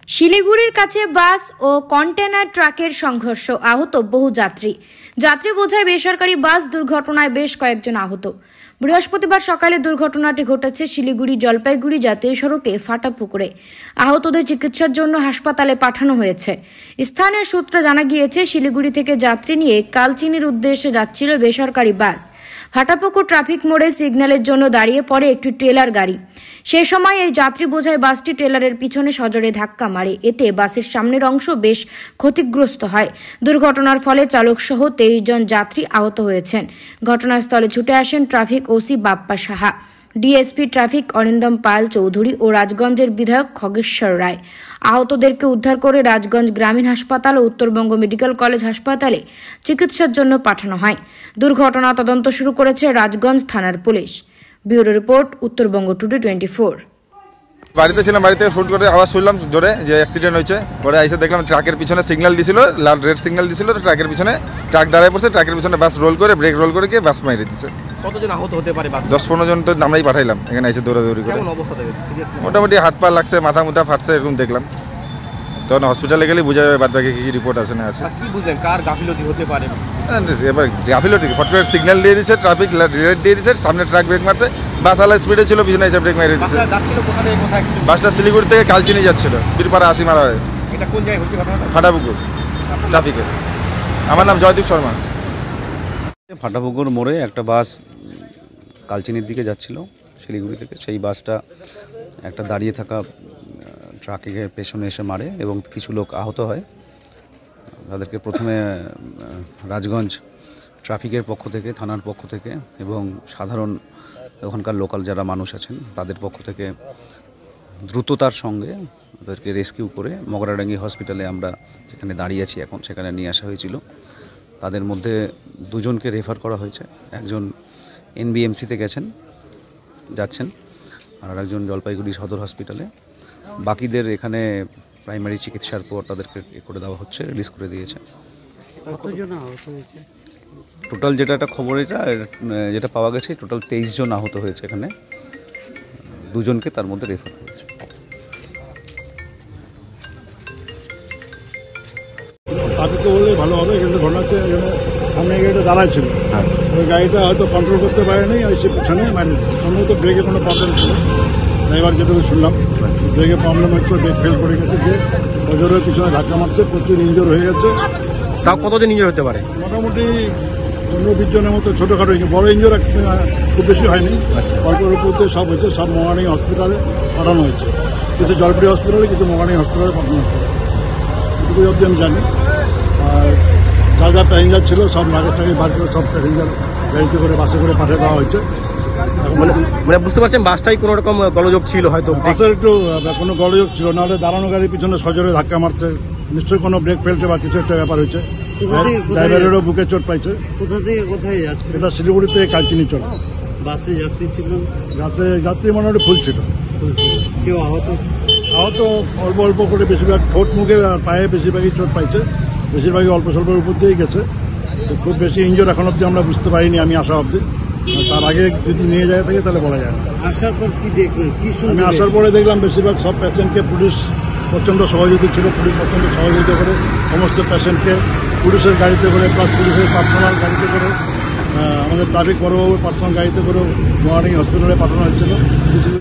শিলিগুড়ির কাছে বাস ও কন্টেনার ট্রাকের সংঘর্ষ, আহত বহু যাত্রী। যাত্রী বোঝাই বেসরকারি বাস দুর্ঘটনায় বেশ কয়েকজন আহত। বৃহস্পতিবার সকালে দুর্ঘটনাটি ঘটেছে শিলিগুড়ি জলপাইগুড়ি জাতীয় সড়কে ফাটাপুকুরে। আহতদের চিকিৎসার জন্য হাসপাতালে পাঠানো হয়েছে। স্থানীয় সূত্রে জানা গিয়েছে, শিলিগুড়ি থেকে যাত্রী নিয়ে কালচিনির উদ্দেশ্যে যাচ্ছিল বেসরকারি বাস। ফাটাপুকুর ট্রাফিক মোড়ে সিগন্যালের জন্য দাঁড়িয়ে পড়ে একটি ট্রেলার গাড়ি। সে সময় এই যাত্রী বোঝাই বাসটি ট্রেলারের পিছনে সজোরে ধাক্কা মারে। এতে বাসের সামনের অংশ বেশ ক্ষতিগ্রস্ত হয়। দুর্ঘটনার ফলে চালক সহ 23 জন যাত্রী আহত হয়েছেন। ঘটনাস্থলে ছুটে আসেন traffic OC Bappa Saha, DSP traffic Arindam Pal Chowdhury ও রাজগঞ্জের বিধায়ক খগেশ্বর রায়। আহতদেরকে উদ্ধার করে রাজগঞ্জ গ্রামীণ হাসপাতাল ও উত্তরবঙ্গ মেডিকেল কলেজ হাসপাতালে চিকিৎসার জন্য পাঠানো হয়। দুর্ঘটনা তদন্ত শুরু করেছে রাজগঞ্জ থানার police. Bureau report, Uttarbanga today 24। বাড়িতে ছিলাম, বাড়িতে ফোন করে আওয়াজ শুনলাম জোরে যে অ্যাক্সিডেন্ট হয়েছে। পরে এসে দেখলাম ট্রাকের পিছনে সিগন্যাল দিছিল, লাল রেড সিগন্যাল দিছিল, ট্রাকের পিছনে ট্রাক দাঁড়ায় পড়ছে। ট্রাকের পিছনে বাস রোল করে ব্রেক রোল করে গিয়ে বাস মাইরে দিচ্ছে। কতজন আহত হতে পারে? 10-15 জন তো আমরাই পাঠাইলাম এখানে এসে দৌড়াদৌড়ি করে। মোটামুটি হাত পা লাগছে, মাথা মুথা ফাটছে, এরকম দেখলাম। তখন হসপিটালে গেলে বোঝা যাবে বাদ বাকি কি রিপোর্ট আছে না আছে। কি বুঝলেন কার গাফিলতি হতে পারে? এবার গাফিলতি ফট করে সিগন্যাল দিয়ে দিচ্ছে, ট্রাফিক রেড দিয়ে দিচ্ছে, সামনে ট্রাক ব্রেক মারছে, বাস আলা স্পিডে ছিল, পিছনে এসে ব্রেক মেরে দিচ্ছে। বাসটা শিলিগুড়ি থেকে কালচিনি যাচ্ছিল, বীরপাড়া 80 মারা হয়। এটা কোন জায়গায় হচ্ছে ঘটনাটা? ফাটাপুকুর ট্রাফিকে। আমার নাম জয়দীপ শর্মা। ফাটাপুকুর মোড়ে একটা বাস কালচিনির দিকে যাচ্ছিল শিলিগুড়ি থেকে। সেই বাসটা একটা দাঁড়িয়ে থাকা ট্রাকে পেছনে এসে মারে এবং কিছু লোক আহত হয়। তাদেরকে প্রথমে রাজগঞ্জ ট্রাফিকের পক্ষ থেকে, থানার পক্ষ থেকে এবং সাধারণ ওখানকার লোকাল যারা মানুষ আছেন তাদের পক্ষ থেকে দ্রুততার সঙ্গে তাদেরকে রেস্কিউ করে মগরাডাঙ্গি হসপিটালে আমরা যেখানে দাঁড়িয়ে আছি এখন সেখানে নিয়ে আসা হয়েছিল। তাদের মধ্যে 2 জনকে রেফার করা হয়েছে। একজন এনবিএমসিতে যাচ্ছেন আর একজন জলপাইগুড়ি সদর হসপিটালে। বাকিদের এখানে প্রাইমারি চিকিৎসার পর তাদেরকে করে দেওয়া হচ্ছে, রিলিজ করে দিয়েছে। টোটাল যেটা একটা খবর যেটা পাওয়া গেছে, টোটাল 23 জন আহত হয়েছে। এখানে 2 জনকে তার মধ্যে রেফার করেছে। ট্রাফিককে বললে ভালো হবে, কিন্তু ঘটনাতে সামনে গাড়িটা দাঁড়ায় ছিল, ওই গাড়িটা হয়তো কন্ট্রোল করতে পারেনি, সে পিছনে মারিয়েছে। সম্ভবত ব্রেকে কোনো প্রবলেম ছিল, ড্রাইভার যেটুকু শুনলাম ব্রেকে প্রবলেম হচ্ছে, ব্রেক ফেল করে গেছে, যে ওজোরের পিছনে ধাক্কা মারছে, প্রচুর ইঞ্জোর হয়ে গেছে। তাও কতদিন ইঞ্জোর হতে পারে? মোটামুটি 15-20 জনের মতো ছোটোখাটো হয়েছে, বড় ইঞ্জোর খুব বেশি হয়নি। অল্পের উপর সব হয়েছে, সব মহারানী হসপিটালে পাঠানো হয়েছে। কিছু জলপাইগুড়ি হসপিটালে, কিছু মহারানী হসপিটালে পাঠানো হচ্ছে, এটুকু অবধি আমি জানি। আর যা যা প্যাসেঞ্জার ছিল সব লাগেজ থেকে বার করে সব প্যাসেঞ্জার গাড়িতে করে, বাসে করে পাঠিয়ে দেওয়া হয়েছে। মানে বুঝতে পারছেন বাসটাই কোনো রকম গোলযোগ ছিল, হয়তো বাসের একটু কোনো গোলযোগ ছিল, নাহলে দাঁড়ানো গাড়ির পিছনে সজোরে ধাক্কা মারছে, নিশ্চয়ই কোনো ব্রেক ফেলছে বা কিছু একটা ব্যাপার হয়েছে। ড্রাইভারেরও বুকে চোট পাইছে। কোথা থেকে কোথায় যাচ্ছে? এটা শিলিগুড়ি থেকে কালচিনি চলে। বাসে যাত্রী ছিল? যাত্রী মোটামুটি ফুল ছিল। কেউ আহত? অল্প অল্প করে, বেশিরভাগ ঠোঁট মুখে আর পায়ে বেশিরভাগই চোট পাইছে, বেশিরভাগই অল্প স্বল্পের উপর দিয়েই গেছে। তো খুব বেশি ইঞ্জোর এখন অব্দি আমরা বুঝতে পারিনি, আমি আসা অব্দি। তার আগে যদি নিয়ে যায় থাকে তাহলে বলা যায় না। আসার পর কি দেখলেন? আমি আসার পরে দেখলাম বেশিরভাগ সব পেশেন্টকে পুলিশ প্রচণ্ড সহযোগী ছিল, পুলিশ প্রচণ্ড সহযোগিতা করে সমস্ত পেশেন্টকে পুলিশের গাড়িতে করে, প্লাস পুলিশের পার্সোনাল গাড়িতে করে, আমাদের ট্রাফিক বড়বাবুর পার্সোনাল গাড়িতে করে মর্নিং হসপিটালে পাঠানো হয়েছিল।